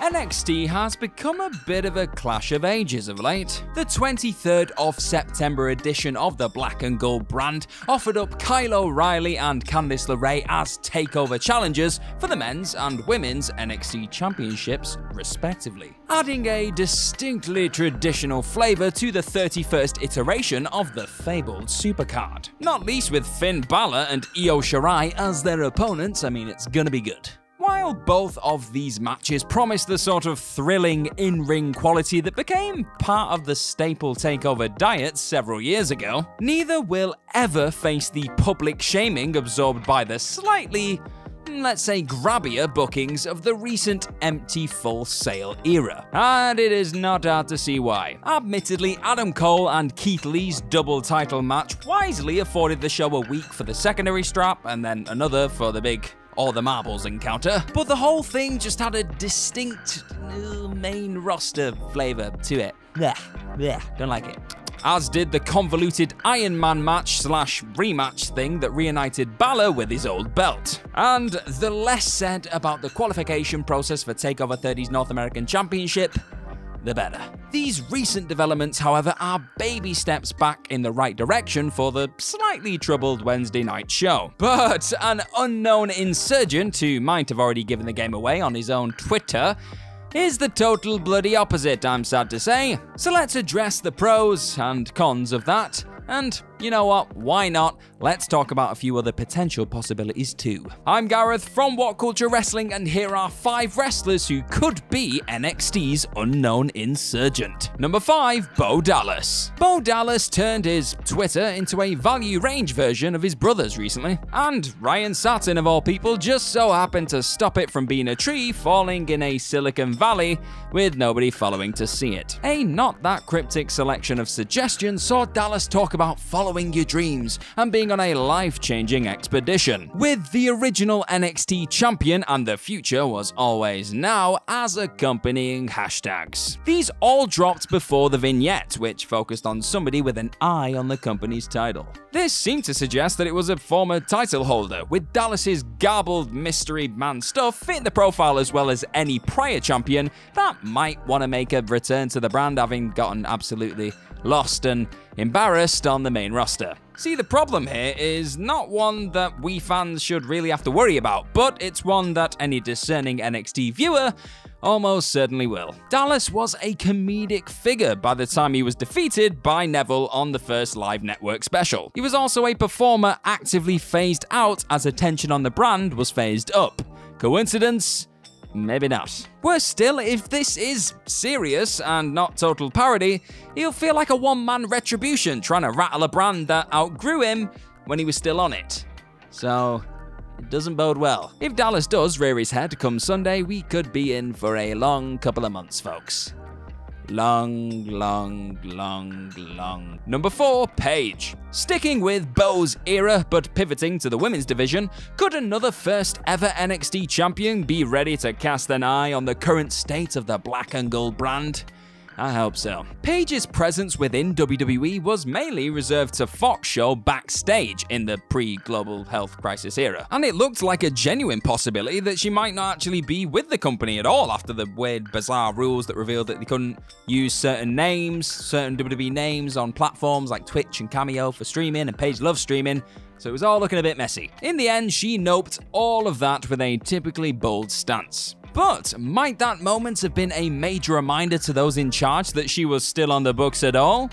NXT has become a bit of a clash of ages of late. The 23rd of September edition of the Black and Gold brand offered up Kyle O'Reilly and Candice LeRae as takeover challengers for the men's and women's NXT championships, respectively, adding a distinctly traditional flavor to the 31st iteration of the fabled supercard. Not least with Finn Balor and Io Shirai as their opponents. I mean, it's gonna be good. While both of these matches promise the sort of thrilling in-ring quality that became part of the staple takeover diet several years ago, neither will ever face the public shaming absorbed by the slightly, let's say, grabbier bookings of the recent empty Full Sail era. And it is not hard to see why. Admittedly, Adam Cole and Keith Lee's double title match wisely afforded the show a week for the secondary strap and then another for the big or the marbles encounter, but the whole thing just had a distinct main roster flavor to it. Don't like it. As did the convoluted Iron Man match / rematch thing that reunited Balor with his old belt. And the less said about the qualification process for TakeOver 30's North American Championship, the better. These recent developments, however, are baby steps back in the right direction for the slightly troubled Wednesday night show. But an unknown Insurgent, who might have already given the game away on his own Twitter, is the total bloody opposite, I'm sad to say. So let's address the pros and cons of that. And you know what, why not? Let's talk about a few other potential possibilities too. I'm Gareth from What Culture Wrestling, and here are 5 wrestlers who could be NXT's unknown Insurgent. Number 5, Bo Dallas. Bo Dallas turned his Twitter into a value range version of his brother's recently, and Ryan Satin of all people just so happened to stop it from being a tree falling in a Silicon Valley with nobody following to see it. A not that cryptic selection of suggestions saw Dallas talk about following your dreams and being on a life-changing expedition, with the original NXT champion and the future was always now as accompanying hashtags. These all dropped before the vignette, which focused on somebody with an eye on the company's title. This seemed to suggest that it was a former title holder, with Dallas's garbled mystery man stuff fitting the profile as well as any prior champion that might want to make a return to the brand, having gotten absolutely lost and embarrassed on the main roster. See, the problem here is not one that we fans should really have to worry about, but it's one that any discerning NXT viewer almost certainly will. Dallas was a comedic figure by the time he was defeated by Neville on the first live network special. He was also a performer actively phased out as attention on the brand was phased up. Coincidence? Maybe not. Worse still, if this is serious and not total parody, he'll feel like a one-man retribution trying to rattle a brand that outgrew him when he was still on it. So, it doesn't bode well. If Dallas does rear his head come Sunday, we could be in for a long couple of months, folks. Long. Number 4, Paige. Sticking with Bo's era, but pivoting to the women's division, could another first ever NXT champion be ready to cast an eye on the current state of the Black and Gold brand? I hope so. Paige's presence within WWE was mainly reserved to Fox show backstage in the pre-global health crisis era, and it looked like a genuine possibility that she might not actually be with the company at all after the weird, bizarre rules that revealed that they couldn't use certain WWE names on platforms like Twitch and Cameo for streaming, and Paige loves streaming, so it was all looking a bit messy. In the end, she noped all of that with a typically bold stance. But might that moment have been a major reminder to those in charge that she was still on the books at all?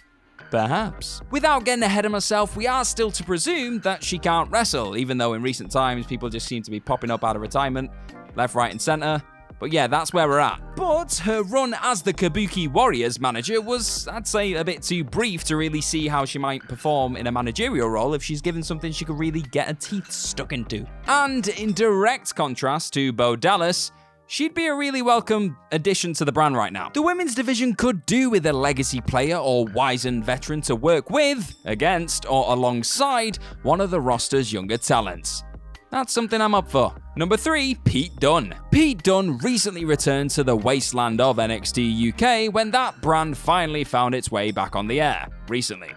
Perhaps. Without getting ahead of myself, we are still to presume that she can't wrestle, even though in recent times people just seem to be popping up out of retirement, left, right, and center. But yeah, that's where we're at. But her run as the Kabuki Warriors manager was, I'd say, a bit too brief to really see how she might perform in a managerial role if she's given something she could really get her teeth stuck into. And in direct contrast to Bo Dallas, she'd be a really welcome addition to the brand right now. The women's division could do with a legacy player or wizened veteran to work with, against, or alongside one of the roster's younger talents. That's something I'm up for. Number 3, Pete Dunne. Pete Dunne recently returned to the wasteland of NXT UK when that brand finally found its way back on the air, recently.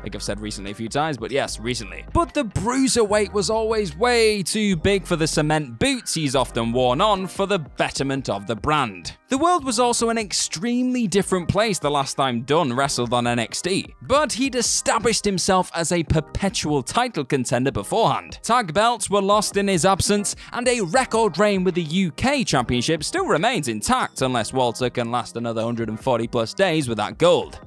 Like I've said recently a few times, but yes, recently. But the bruiserweight was always way too big for the cement boots he's often worn on for the betterment of the brand. The world was also an extremely different place the last time Dunne wrestled on NXT, but he'd established himself as a perpetual title contender beforehand. Tag belts were lost in his absence, and a record reign with the UK Championship still remains intact unless Walter can last another 140 plus days with that gold.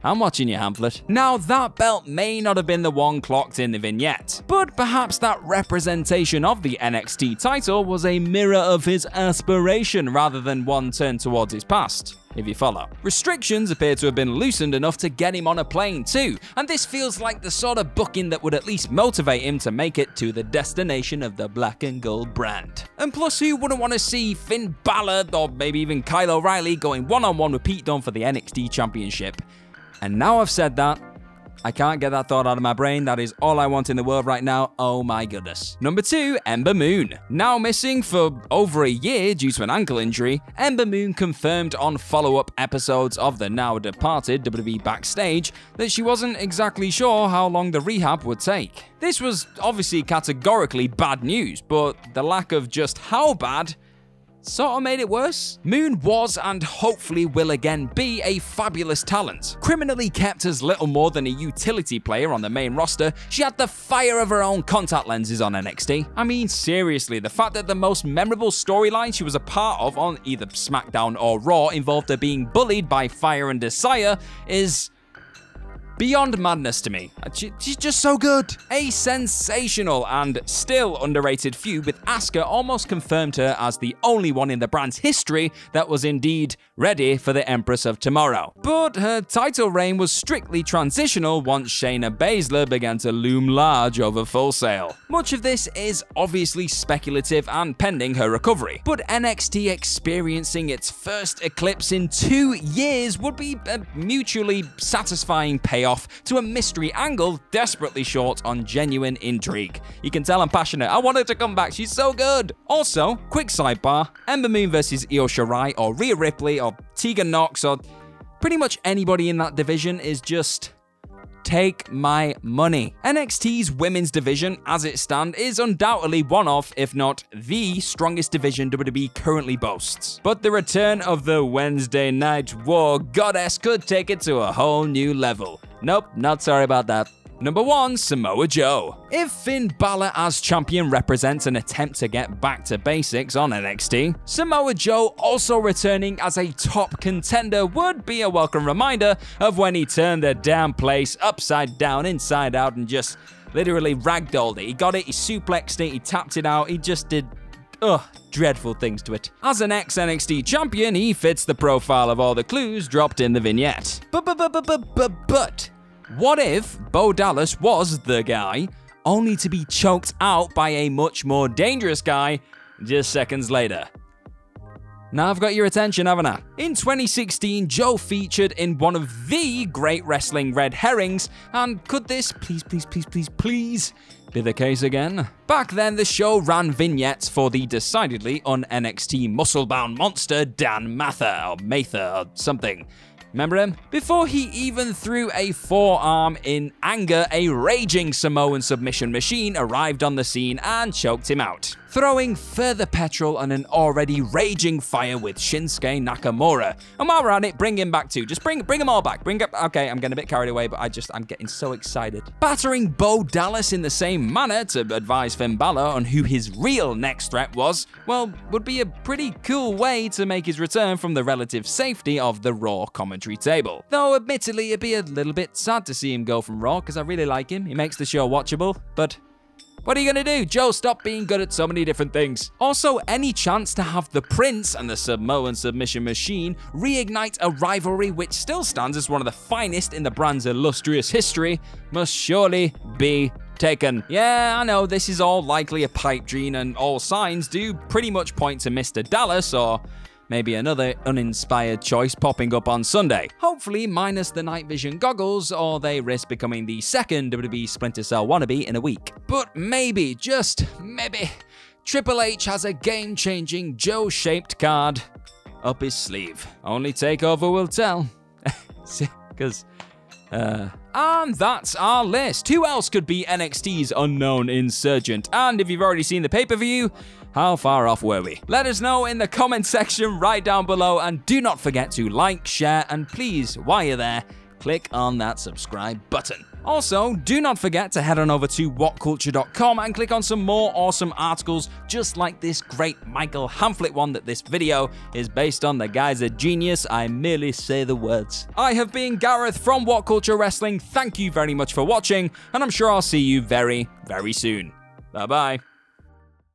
I'm watching you, Hamlet. Now, that belt may not have been the one clocked in the vignette, but perhaps that representation of the NXT title was a mirror of his aspiration rather than one turned towards his past, if you follow. Restrictions appear to have been loosened enough to get him on a plane too, and this feels like the sort of booking that would at least motivate him to make it to the destination of the black and gold brand. And plus, who wouldn't want to see Finn Balor or maybe even Kyle O'Reilly going one-on-one with Pete Dunne for the NXT Championship? And now I've said that, I can't get that thought out of my brain. That is all I want in the world right now. Oh my goodness. Number 2, Ember Moon. Now missing for over a year due to an ankle injury, Ember Moon confirmed on follow-up episodes of the now departed WWE Backstage that she wasn't exactly sure how long the rehab would take. This was obviously categorically bad news, but the lack of just how bad sort of made it worse. Moon was and hopefully will again be a fabulous talent. Criminally kept as little more than a utility player on the main roster, she had the fire of her own contact lenses on NXT. I mean, seriously, the fact that the most memorable storyline she was a part of on either SmackDown or Raw involved her being bullied by Fire and Desire is beyond madness to me. She's just so good. A sensational and still underrated feud with Asuka almost confirmed her as the only one in the brand's history that was indeed ready for the Empress of Tomorrow. But her title reign was strictly transitional once Shayna Baszler began to loom large over Full Sail. Much of this is obviously speculative and pending her recovery, but NXT experiencing its first eclipse in 2 years would be a mutually satisfying payoff to a mystery angle desperately short on genuine intrigue. You can tell I'm passionate. I want her to come back. She's so good. Also, quick sidebar, Ember Moon versus Io Shirai or Rhea Ripley or Tegan Nox or pretty much anybody in that division is just take my money. NXT's women's division, as it stands, is undoubtedly one of, if not the strongest division WWE currently boasts. But the return of the Wednesday Night War goddess could take it to a whole new level. Nope, not sorry about that. Number 1, Samoa Joe. If Finn Balor as champion represents an attempt to get back to basics on NXT, Samoa Joe also returning as a top contender would be a welcome reminder of when he turned the damn place upside down, inside out, and just literally ragdolled it. He got it, he suplexed it, he tapped it out, he just did dreadful things to it. As an ex-NXT champion, he fits the profile of all the clues dropped in the vignette. But what if Bo Dallas was the guy, only to be choked out by a much more dangerous guy just seconds later? Now I've got your attention, haven't I? In 2016, Joe featured in one of the great wrestling red herrings, and could this please be the case again? Back then, the show ran vignettes for the decidedly un-NXT muscle-bound monster Dan Mather, or something. Remember him? Before he even threw a forearm in anger, a raging Samoan submission machine arrived on the scene and choked him out, throwing further petrol on an already raging fire with Shinsuke Nakamura. And while we're at it, bring him back too. Just bring them all back. Okay, I'm getting a bit carried away, but I'm getting so excited. Battering Bo Dallas in the same manner to advise Finn Balor on who his real next threat was, well, would be a pretty cool way to make his return from the relative safety of the Raw commentary table. Though admittedly, it'd be a little bit sad to see him go from Raw because I really like him. He makes the show watchable, but what are you gonna do? Joe, stop being good at so many different things. Also, any chance to have the Prince and the Samoan submission machine reignite a rivalry which still stands as one of the finest in the brand's illustrious history must surely be taken. Yeah, I know this is all likely a pipe dream and all signs do pretty much point to Mr. Dallas or maybe another uninspired choice popping up on Sunday. Hopefully minus the night vision goggles, or they risk becoming the second WWE Splinter Cell wannabe in a week. But maybe, just maybe, Triple H has a game-changing Joe-shaped card up his sleeve. Only TakeOver will tell. Because And that's our list. Who else could be NXT's unknown Insurgent? And if you've already seen the pay-per-view, how far off were we? Let us know in the comment section right down below, and do not forget to like, share, and please, while you're there, click on that subscribe button. Also, do not forget to head on over to whatculture.com and click on some more awesome articles just like this great Michael Hamflet one that this video is based on. The guy's a genius, I merely say the words. I have been Gareth from What Culture Wrestling. Thank you very much for watching, and I'm sure I'll see you very, very soon. Bye-bye.